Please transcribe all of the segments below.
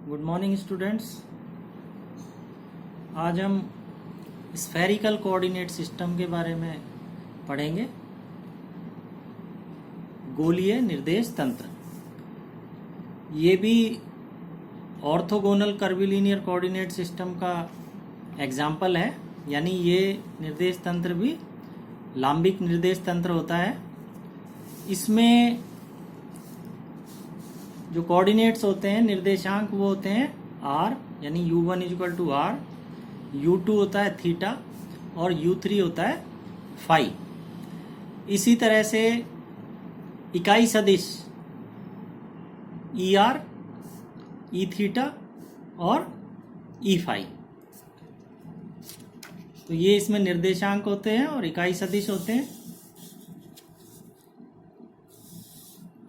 Good morning students. आज हम spherical coordinate system के बारे में पढ़ेंगे। गोलीय निर्देश तंत्र ये भी ऑर्थोगोनल कर्विलिनियर कोऑर्डिनेट सिस्टम का एग्जाम्पल है, यानी ये निर्देश तंत्र भी लांबिक निर्देश तंत्र होता है। इसमें जो कोऑर्डिनेट्स होते हैं, निर्देशांक, वो होते हैं r, यानी u1 equal to r, u2 होता है थीटा और u3 होता है फाई। इसी तरह से इकाई सदिश er, ई थीटा और ई फाई, तो ये इसमें निर्देशांक होते हैं और इकाई सदिश होते हैं।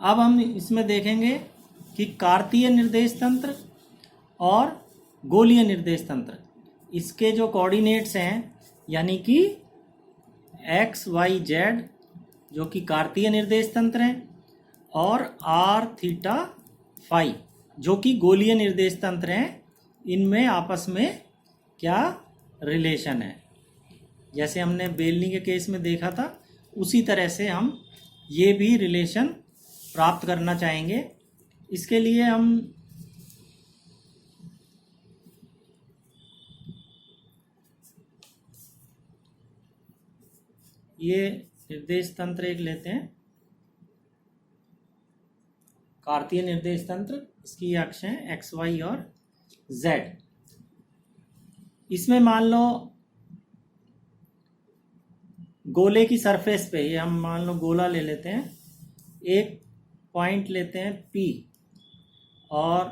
अब हम इसमें देखेंगे कि कार्तीय निर्देश तंत्र और गोलीय निर्देश तंत्र, इसके जो कोऑर्डिनेट्स हैं, यानी कि x, y, z जो कि कार्तीय निर्देश तंत्र हैं, और r, थीटा, फाई जो कि गोलीय निर्देश तंत्र हैं, इनमें आपस में क्या रिलेशन है। जैसे हमने बेलनी के केस में देखा था, उसी तरह से हम ये भी रिलेशन प्राप्त करना चाहेंगे। इसके लिए हम ये निर्देश तंत्र एक लेते हैं, कार्तीय निर्देश तंत्र। इसकी अक्ष हैं एक्स, वाई और जेड। इसमें मान लो गोले की सरफेस पे, ये हम मान लो गोला ले लेते हैं, एक पॉइंट लेते हैं P और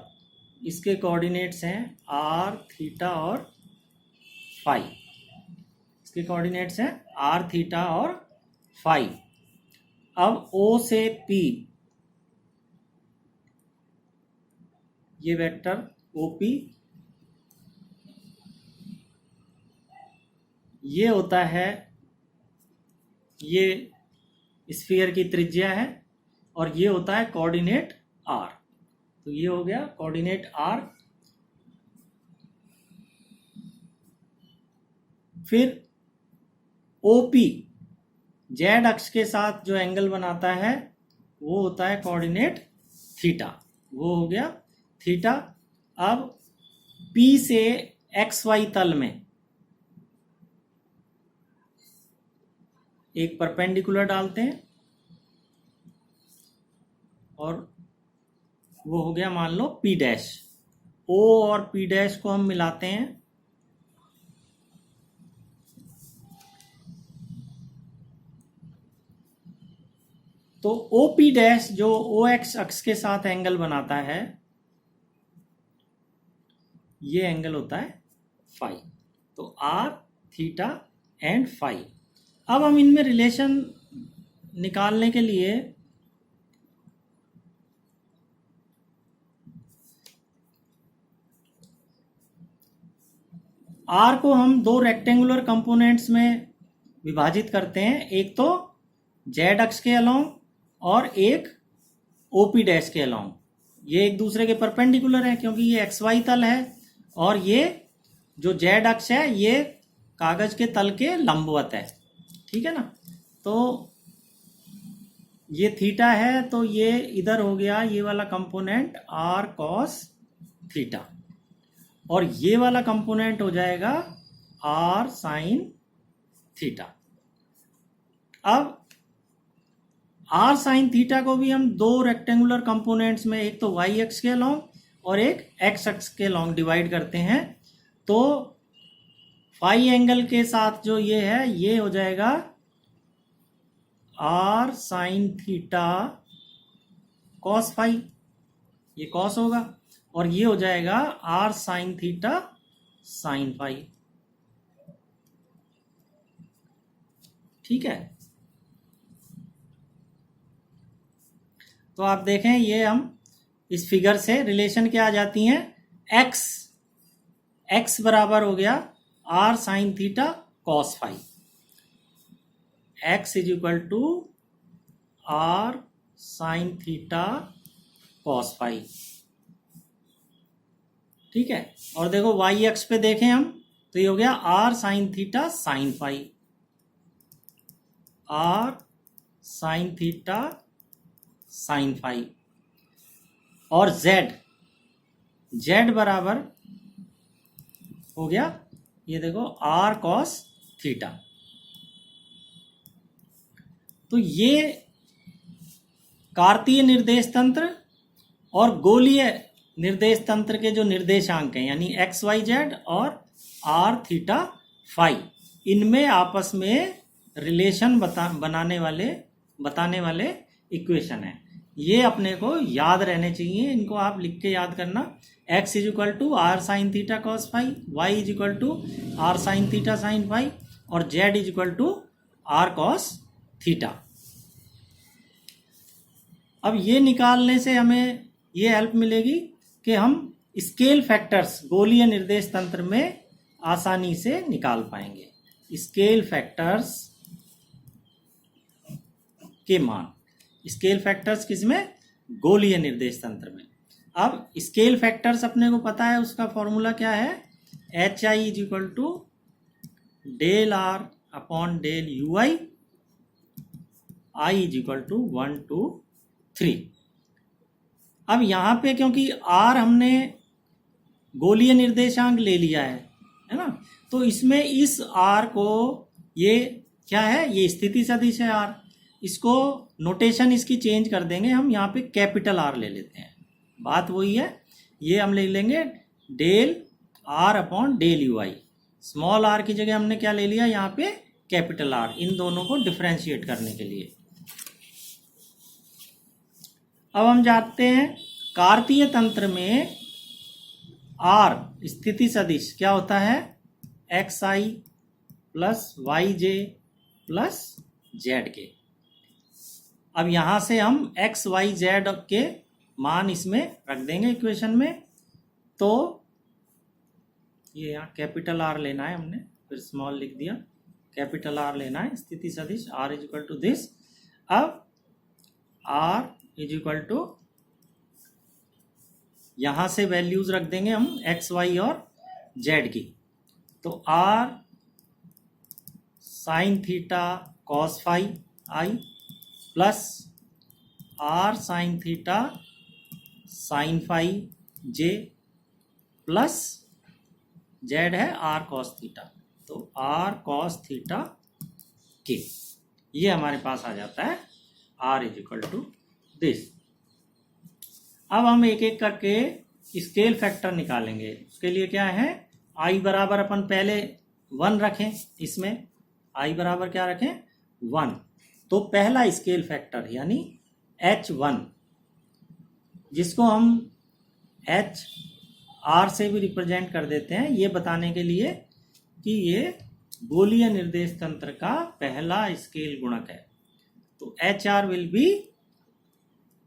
इसके कोऑर्डिनेट्स हैं r, थीटा और फाई। इसके कोऑर्डिनेट्स हैं r, थीटा और फाई। अब O से P, ये वेक्टर OP, ये होता है, ये स्फीयर की त्रिज्या है और ये होता है कोऑर्डिनेट r। तो ये हो गया कोऑर्डिनेट r। फिर OP z अक्ष के साथ जो एंगल बनाता है वो होता है कोऑर्डिनेट थीटा, वो हो गया थीटा। अब P से XY तल में एक परपेंडिकुलर डालते हैं और वो हो गया मान लो P डैश। O और P डैश को हम मिलाते हैं, तो OP डैश जो OX अक्ष के साथ एंगल बनाता है, ये एंगल होता है फाई। तो R, थीटा एंड फाई। अब हम इनमें रिलेशन निकालने के लिए R को हम दो रेक्टेंगुलर कंपोनेंट्स में विभाजित करते हैं, एक तो Z अक्ष के अलोंग और एक OP डैश के अलोंग। ये एक दूसरे के परपेंडिकुलर है क्योंकि ये XY तल है और ये जो Z अक्ष है ये कागज के तल के लंबवत है, ठीक है ना। तो ये थीटा है, तो ये इधर हो गया ये वाला कंपोनेंट R cos थीटा, और ये वाला कंपोनेंट हो जाएगा R sin थीटा। अब R sin थीटा को भी हम दो रेक्टेंगुलर कंपोनेंट्स में, एक तो y अक्ष के अलोंग और एक x अक्ष के अलोंग डिवाइड करते हैं। तो फाई एंगल के साथ जो ये है, ये हो जाएगा R sin theta cos phi, ये cos होगा, और ये हो जाएगा R sin theta sin phi, ठीक है। तो आप देखें, ये हम इस फिगर से रिलेशन क्या आ जाती हैं, x बराबर हो गया R sin theta cos phi, x is equal to R sin theta cos phi. ठीक है। और देखो वाई एक्स पे देखें हम तो ये हो गया r sine theta sine phi, r sine theta sine phi. और जेड, जेड बराबर हो गया ये देखो आर कॉस थीटा। तो ये कार्तीय निर्देश तंत्र और गोलीय निर्देश तंत्र के जो निर्देशांक हैं यानी एक्स वाई जेड और आर थीटा फाई, इनमें आपस में रिलेशन बताने वाले इक्वेशन है। ये अपने को याद रहने चाहिए, इनको आप लिख के याद करना। x is equal to r sine theta cos phi, y is equal to r sine theta sine phi और z is equal to r cos theta. अब ये निकालने से हमें ये हेल्प मिलेगी कि हम स्केल फैक्टर्स गोलीय निर्देश तंत्र में आसानी से निकाल पाएंगे। स्केल फैक्टर्स के मान, स्केल फैक्टर्स किसमें? गोलीय निर्देश तंत्र में। अब स्केल फैक्टर्स अपने को पता है, उसका फॉर्मूला क्या है? H i is equal to del r upon del u i, i is equal to 1 2 3। अब यहाँ पे क्योंकि आर हमने गोलीय निर्देशांक ले लिया है ना, तो इसमें इस आर को, ये क्या है? ये स्थिति सदिश है आर, इसको नोटेशन इसकी चेंज कर देंगे हम, यहाँ पे कैपिटल आर ले लेते हैं। बात वही है, ये हम ले लेंगे del r upon del u i. Small r की जगह हमने क्या ले लिया यहाँ पे? कैपिटल आर, इन दोनों को डिफ्रेंशिएट करने के लिए। अब हम जानते हैं कार्तीय तंत्र में आर स्थिति सदिश क्या होता है? एक्स आई प्लस वाई जे प्लस जेड के। अब यहाँ से हम एक्स वाई जेड के मान इसमें रख देंगे इक्वेशन में। तो ये यहाँ कैपिटल आर लेना है हमने, फिर स्मॉल लिख दिया, कैपिटल आर लेना है स्थिति सदिश r is equal to this. अब आर इज इक्वल टू, यहाँ से वैल्यूज रख देंगे हम एक्स वाई और जेड की। तो r sine theta cos phi आई plus r sine theta sine phi j plus z है आर कॉस थीटा, तो आर कॉस थीटा के। ये हमारे पास आ जाता है r is equal to this. अब हम एक एक करके स्केल फैक्टर निकालेंगे। उसके लिए क्या है? आई बराबर अपन पहले 1 रखें, इसमें आई बराबर क्या रखें? 1। तो पहला स्केल फैक्टर यानी H1, जिसको हम एच आर से भी रिप्रेजेंट कर देते हैं, ये बताने के लिए कि ये गोलीय निर्देश तंत्र का पहला स्केल गुणक है। तो h r will be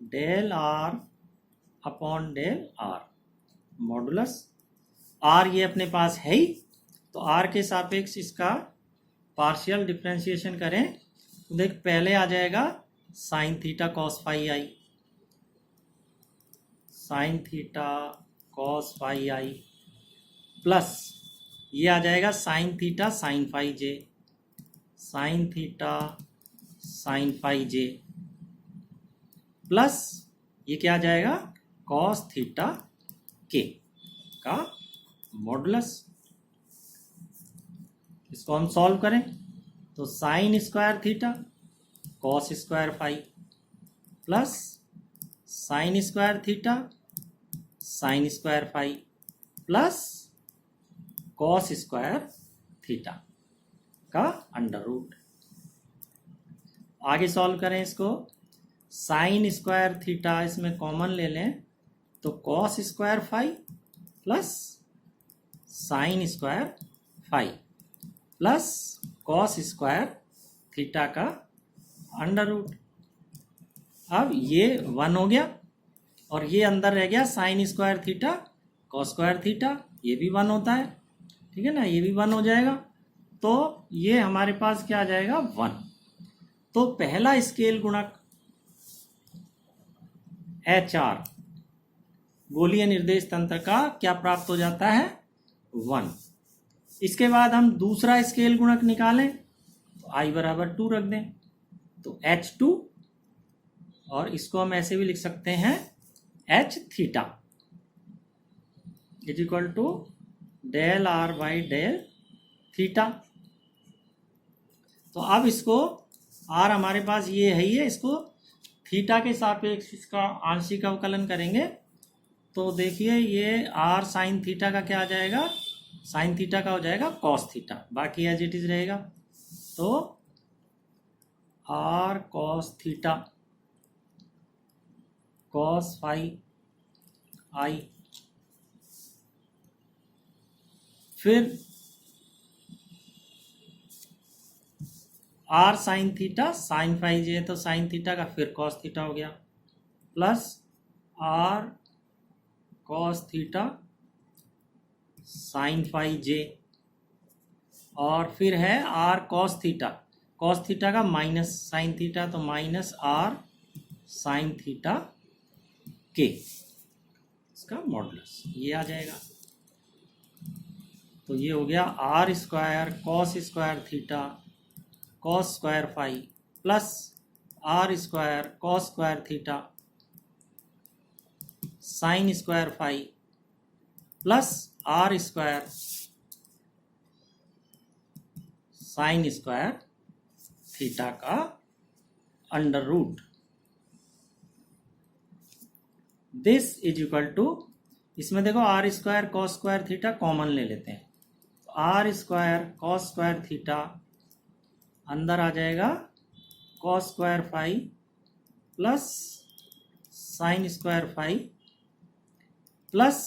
del r upon del r modulus r, ये अपने पास है ही, तो आर के सापेक्ष इसका पार्शियल डिफरेंशिएशन करें तो देख पहले आ जाएगा साइन थीटा कॉस फाई आई, साइन थीटा कॉस फाई आई प्लस ये आ जाएगा साइन थीटा साइन फाई जे, sign theta sine phi j plus ये क्या आ जाएगा? कॉस थीटा के का मॉडुलस। इसको हम सॉल्व करें तो sine square theta cos square phi plus sine square theta sine square phi plus cos square theta का अंडर रूट। आगे सॉल्व करें इसको, साइन स्क्वायर थीटा इसमें कॉमन ले लें तो cos square phi plus sine square phi plus cos square theta का under root. अब ये 1 हो गया और ये अंदर रह गया sign square theta cos square theta, ये भी 1 होता है, ठीक है ना, ये भी 1 हो जाएगा। तो ये हमारे पास क्या आ जाएगा? 1। तो पहला स्केल गुणक एच आर गोलीय निर्देश तंत्र का क्या प्राप्त हो जाता है 1। इसके बाद हम दूसरा स्केल गुणक निकालें तो I बराबर 2 रख दें तो H2 और इसको हम ऐसे भी लिख सकते हैं H theta is equal to del R by del theta. तो अब इसको R हमारे पास ये है ही है, इसको थीटा के सापेक्ष इसका आंशिक अवकलन करेंगे तो देखिए ये R साइन थीटा का क्या आ जाएगा, साइन थीटा का हो जाएगा कॉस थीटा, बाकी एज इट इज रहेगा। तो R cos theta cos phi I, फिर R sine theta sine phi J तो साइन थीटा का फिर कॉस थीटा हो गया plus R cos theta sine phi J, और फिर है R कॉस थीटा का माइनस साइन थीटा तो minus R sine theta K, इसका मॉडुलस ये आ जाएगा। तो ये हो गया R square cos square theta cos square phi plus R square cos square theta sine square phi plus R square sine square theta का under root. This is equal to, इसमें देखो R square cos square theta common ले लेते हैं तो R square cos square theta अंदर आ जाएगा cos square phi plus sine square phi plus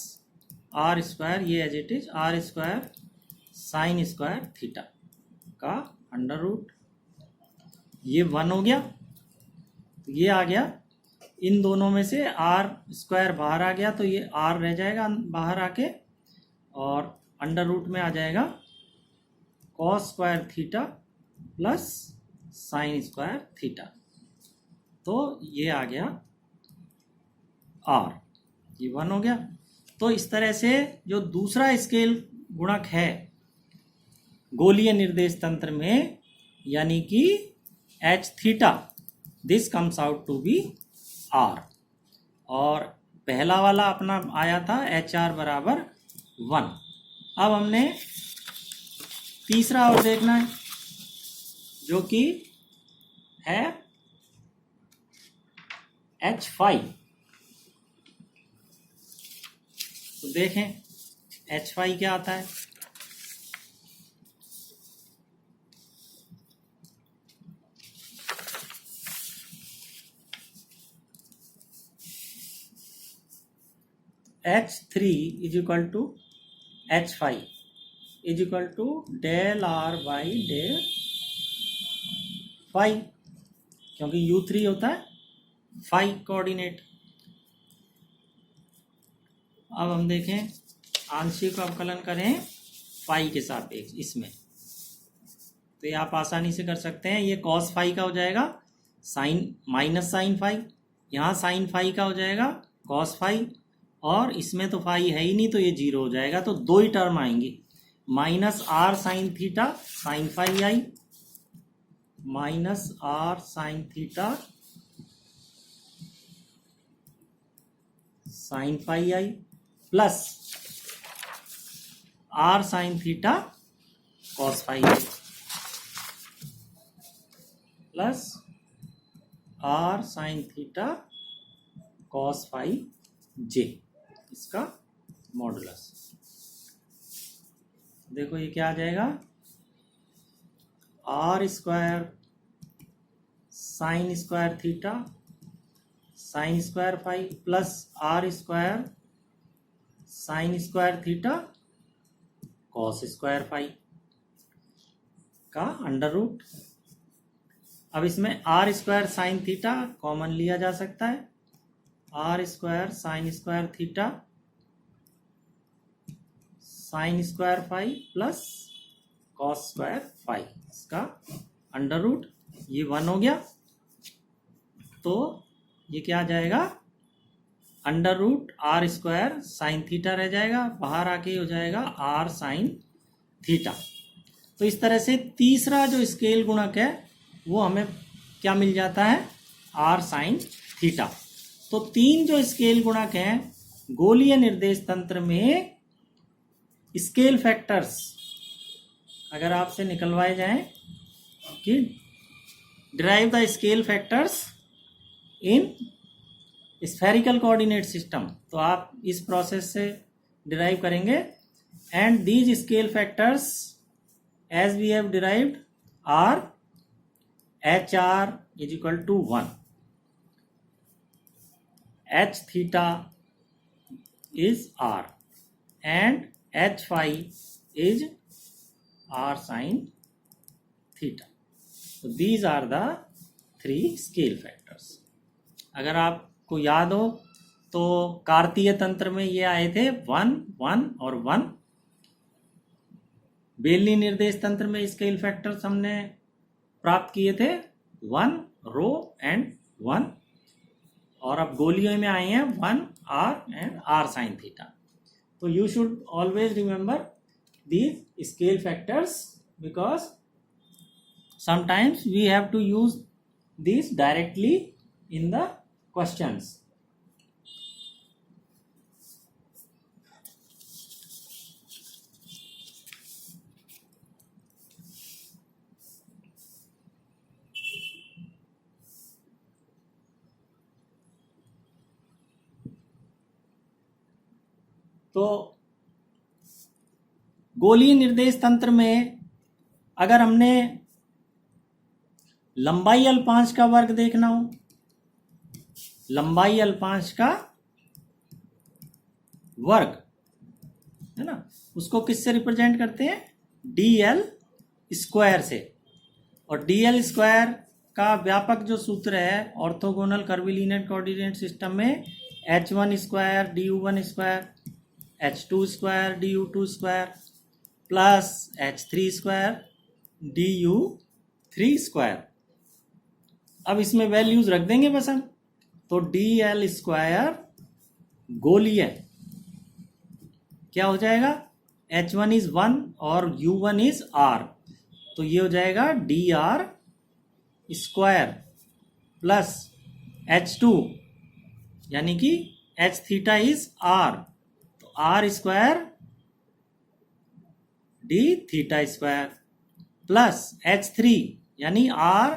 R square, ये as it is R square sine square theta का अंडर रूट, ये 1 हो गया। तो ये आ गया, इन दोनों में से R स्क्वायर बाहर आ गया तो ये R रह जाएगा बाहर आके, और अंडर रूट में आ जाएगा cos square theta plus sine square theta, तो ये आ गया R, ये 1 हो गया। तो इस तरह से जो दूसरा स्केल गुणक है गोलीय निर्देश तंत्र में यानी कि H theta, this comes out to be R, और पहला वाला अपना आया था HR बराबर 1। अब हमने तीसरा और देखना है जो कि है H5। तो देखें H5 क्या आता है। H3 is equal to H5 is equal to del R by del phi, क्योंकि U3 होता है फाई कोऑर्डिनेट। अब हम देखें आंशिक अवकलन करें फाई के सापेक्ष इसमें, तो ये आप आसानी से कर सकते हैं। ये कॉस फाई का हो जाएगा साइन माइनस साइन फाई, यहाँ साइन फाई का हो जाएगा कॉस फाई, और इसमें तो फाई है ही नहीं तो ये 0 हो जाएगा। तो दो ही टर्म आएंगी, minus R sine theta sine phi I minus R sine theta sine phi I plus R sine theta cos phi I plus R sine theta cos phi J, इसका मॉडुलस। देखो ये क्या आ जाएगा, R square sine square theta sine square phi plus R square sine square theta cos square phi का under root. अब इसमें R square sine theta common लिया जा सकता है, R square sine square theta sine square phi plus cos square phi, इसका under root, ये 1 हो गया। तो ये क्या आ जाएगा under root r square sine theta रह जाएगा, बाहर आके हो जाएगा आर साइन थीटा। तो इस तरह से तीसरा जो स्केल गुणक है वो हमें क्या मिल जाता है, आर साइन थीटा। तो तीन जो स्केल गुणक हैं गोलीय निर्देश तंत्र में, स्केल फैक्टर्स अगर आपसे निकलवाए जाएं कि derive the scale factors in spherical coordinate system, तो आप इस प्रोसेस से डिराइव करेंगे। And these scale factors as we have derived are H R is equal to 1, H theta is R and H phi is R sine theta. तो these are the 3 scale factors. अगर आपको याद हो तो कार्तीय तंत्र में ये आए थे 1, 1 और 1। बेलनी निर्देश तंत्र में स्केल फैक्टर्स हमने प्राप्त किए थे 1 रो एंड 1, और अब गोलियों में आए हैं 1 R and R sine theta. तो you should always remember these scale factors because sometimes we have to use these directly in the questions. तो गोलीय निर्देश तंत्र में अगर हमने लंबाई अल्पांश का वर्ग देखना हो, लंबाई अल्पांश का वर्ग है ना, उसको किससे रिप्रेजेंट करते हैं, dl स्क्वायर से। और dl स्क्वायर का व्यापक जो सूत्र है ऑर्थोगोनल कर्विलीनियर कोऑर्डिनेट सिस्टम में h1 square du1 square h2 square du2 square plus h3 square du3 square. अब इसमें वैल्यूज रख देंगे बस हम। तो dl स्क्वायर गोलीय क्या हो जाएगा, h1 इज 1 और u1 इज r, तो ये हो जाएगा dr स्क्वायर प्लस h2 यानी कि h थीटा इज r, तो r square d theta square plus h3 यानी r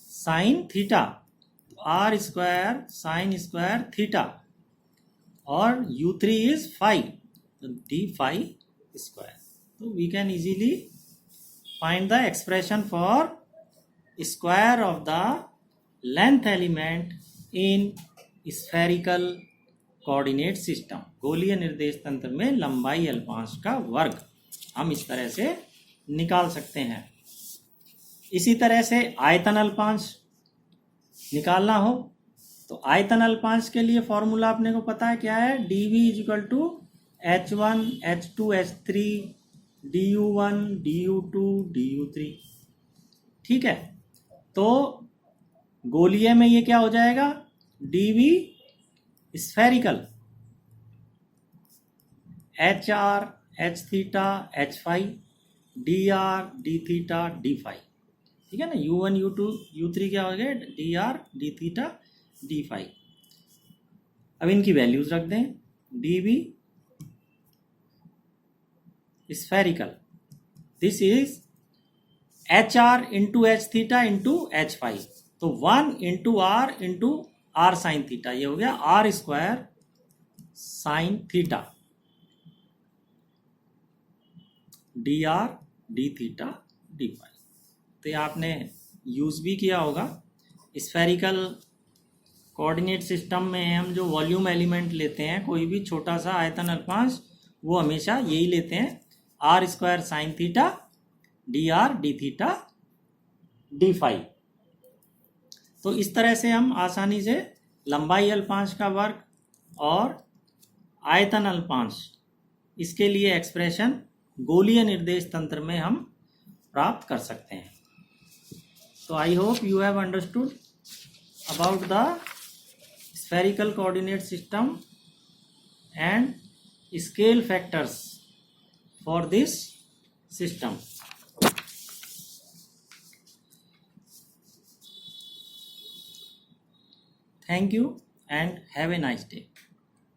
साइन थीटा, तो r square sine square theta, और u3 इज फाई, तो डी फाई स्क्वायर। तो we can easily find the expression for square of the length element in spherical coordinate system. गोलीय निर्देश तंत्र में लंबाई अल्पांश का वर्ग हम इस तरह से निकाल सकते हैं। इसी तरह से आयतन अल्पांश निकालना हो तो आयतन अल्पांश के लिए फॉर्मूला अपने को पता है क्या है, dv is equal to h1 h2 h3 du1 du2 du3। ठीक है, तो गोलीय में ये क्या हो जाएगा, dv spherical hr h theta h phi dr d theta d phi. ठीक है ना, u1 u2 u3 क्या हो गया, dr d theta d phi. अब इनकी वैल्यूज रख दें, dv spherical this is hr into h theta into h phi, तो 1 into r into r sine theta, ये हो गया r square sine theta dr d theta d phi. तो ये आपने यूज भी किया होगा। स्फेरिकल कोऑर्डिनेट सिस्टम में हम जो वॉल्यूम एलिमेंट लेते हैं, कोई भी छोटा सा आयतन अल्पांश, वो हमेशा यही लेते हैं, r square sine theta dr d theta d phi. तो इस तरह से हम आसानी से लंबाई अल्पांश का वर्ग और आयतन अल्पांश, इसके लिए एक्सप्रेशन गोलीय निर्देश तंत्र में हम प्राप्त कर सकते हैं। तो I hope you have understood about the spherical coordinate system and scale factors for this system. Thank you and have a nice day.